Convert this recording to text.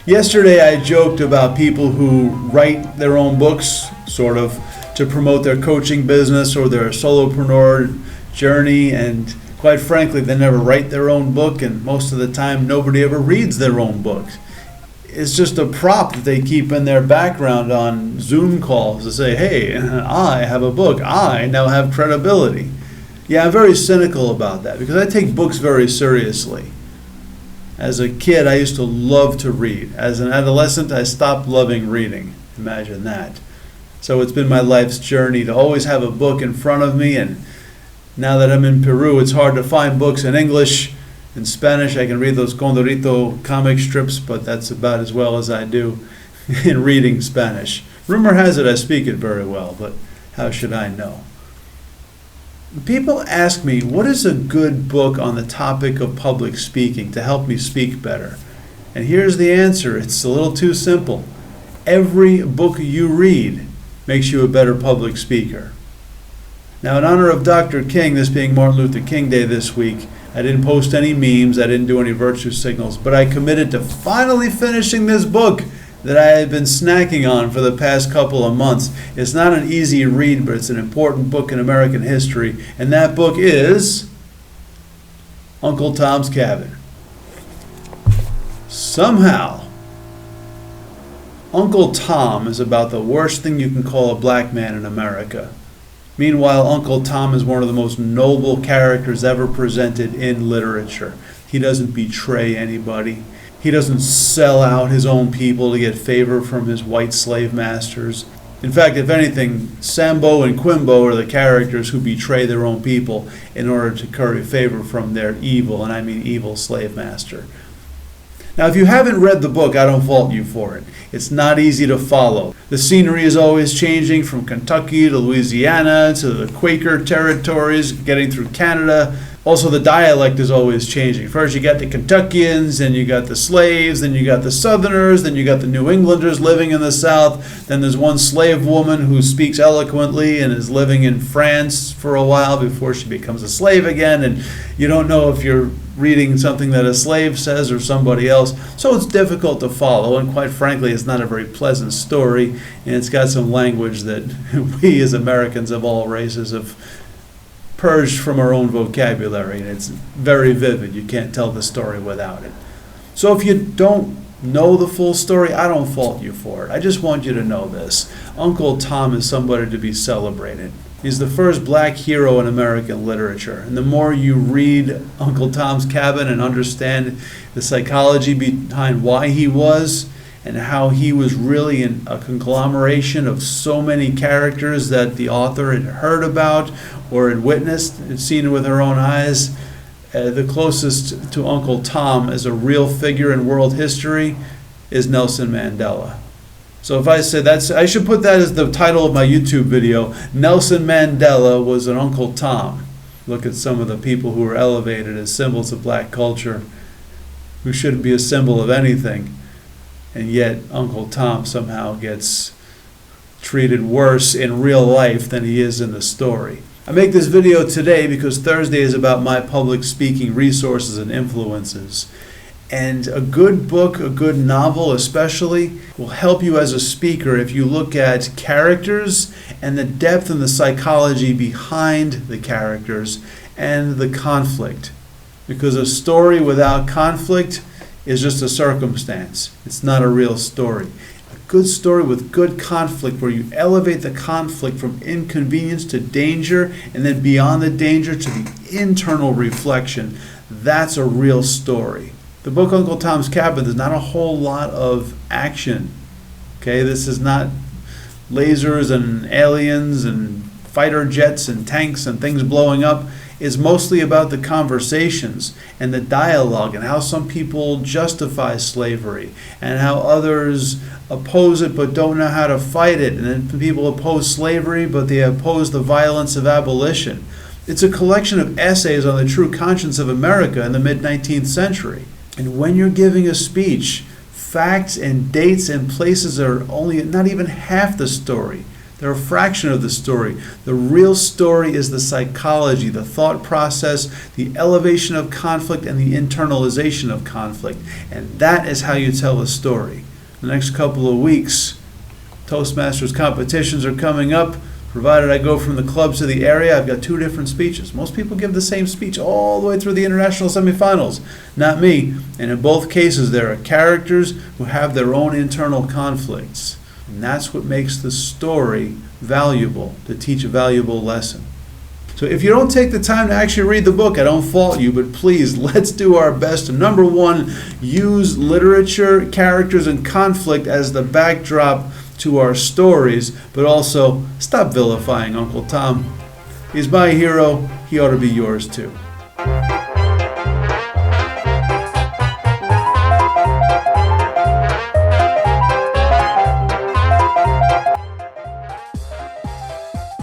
Yesterday I joked about people who write their own books, sort of, to promote their coaching business or their solopreneur journey, and quite frankly, they never write their own book, and most of the time nobody ever reads their own book. It's just a prop that they keep in their background on Zoom calls to say, hey, I have a book, I now have credibility. Yeah, I'm very cynical about that because I take books very seriously. As a kid, I used to love to read. As an adolescent, I stopped loving reading. Imagine that. So it's been my life's journey to always have a book in front of me, and now that I'm in Peru, it's hard to find books in English. In Spanish, I can read those Condorito comic strips, but that's about as well as I do in reading Spanish. Rumor has it I speak it very well, but how should I know? People ask me, what is a good book on the topic of public speaking to help me speak better? And here's the answer. It's a little too simple. Every book you read makes you a better public speaker. Now, in honor of Dr. King, this being Martin Luther King Day this week, I didn't post any memes, I didn't do any virtue signals, but I committed to finally finishing this book that I had been snacking on for the past couple of months. It's not an easy read, but it's an important book in American history, and that book is Uncle Tom's Cabin. Somehow, Uncle Tom is about the worst thing you can call a black man in America. Meanwhile, Uncle Tom is one of the most noble characters ever presented in literature. He doesn't betray anybody. He doesn't sell out his own people to get favor from his white slave masters. In fact, if anything, Sambo and Quimbo are the characters who betray their own people in order to curry favor from their evil, and I mean evil, slave master. Now, if you haven't read the book, I don't fault you for it. It's not easy to follow. The scenery is always changing from Kentucky to Louisiana to the Quaker territories, getting through Canada. Also, the dialect is always changing. First, you got the Kentuckians, then you got the slaves, then you got the Southerners, then you got the New Englanders living in the South. Then there's one slave woman who speaks eloquently and is living in France for a while before she becomes a slave again. And you don't know if you're reading something that a slave says or somebody else. So it's difficult to follow, and quite frankly, it's not a very pleasant story. And it's got some language that we as Americans of all races have purged from our own vocabulary, and it's very vivid. You can't tell the story without it. So if you don't know the full story, I don't fault you for it. I just want you to know this. Uncle Tom is somebody to be celebrated. He's the first black hero in American literature. And the more you read Uncle Tom's Cabin and understand the psychology behind why he was, and how he was really a conglomeration of so many characters that the author had heard about or had witnessed and seen with her own eyes, the closest to Uncle Tom as a real figure in world history is Nelson Mandela. So if I say I should put that as the title of my YouTube video. Nelson Mandela was an Uncle Tom. Look at some of the people who are elevated as symbols of black culture, who shouldn't be a symbol of anything. And yet Uncle Tom somehow gets treated worse in real life than he is in the story. I make this video today because Thursday is about my public speaking resources and influences. And a good book, a good novel especially, will help you as a speaker if you look at characters and the depth and the psychology behind the characters and the conflict. Because a story without conflict is just a circumstance. It's not a real story. A good story with good conflict, where you elevate the conflict from inconvenience to danger, and then beyond the danger to the internal reflection, that's a real story. The book Uncle Tom's Cabin, there's not a whole lot of action. Okay, this is not lasers and aliens and fighter jets and tanks and things blowing up. Is mostly about the conversations and the dialogue and how some people justify slavery and how others oppose it but don't know how to fight it. And then people oppose slavery but they oppose the violence of abolition. It's a collection of essays on the true conscience of America in the mid-19th century. And when you're giving a speech, facts and dates and places are only not even half the story. They're a fraction of the story. The real story is the psychology, the thought process, the elevation of conflict, and the internalization of conflict. And that is how you tell a story. The next couple of weeks, Toastmasters competitions are coming up. Provided I go from the club to the area, I've got 2 different speeches. Most people give the same speech all the way through the international semifinals. Not me. And in both cases, there are characters who have their own internal conflicts. And that's what makes the story valuable, to teach a valuable lesson. So if you don't take the time to actually read the book, I don't fault you, but please, let's do our best to, number one, use literature, characters, and conflict as the backdrop to our stories, but also stop vilifying Uncle Tom. He's my hero. He ought to be yours too.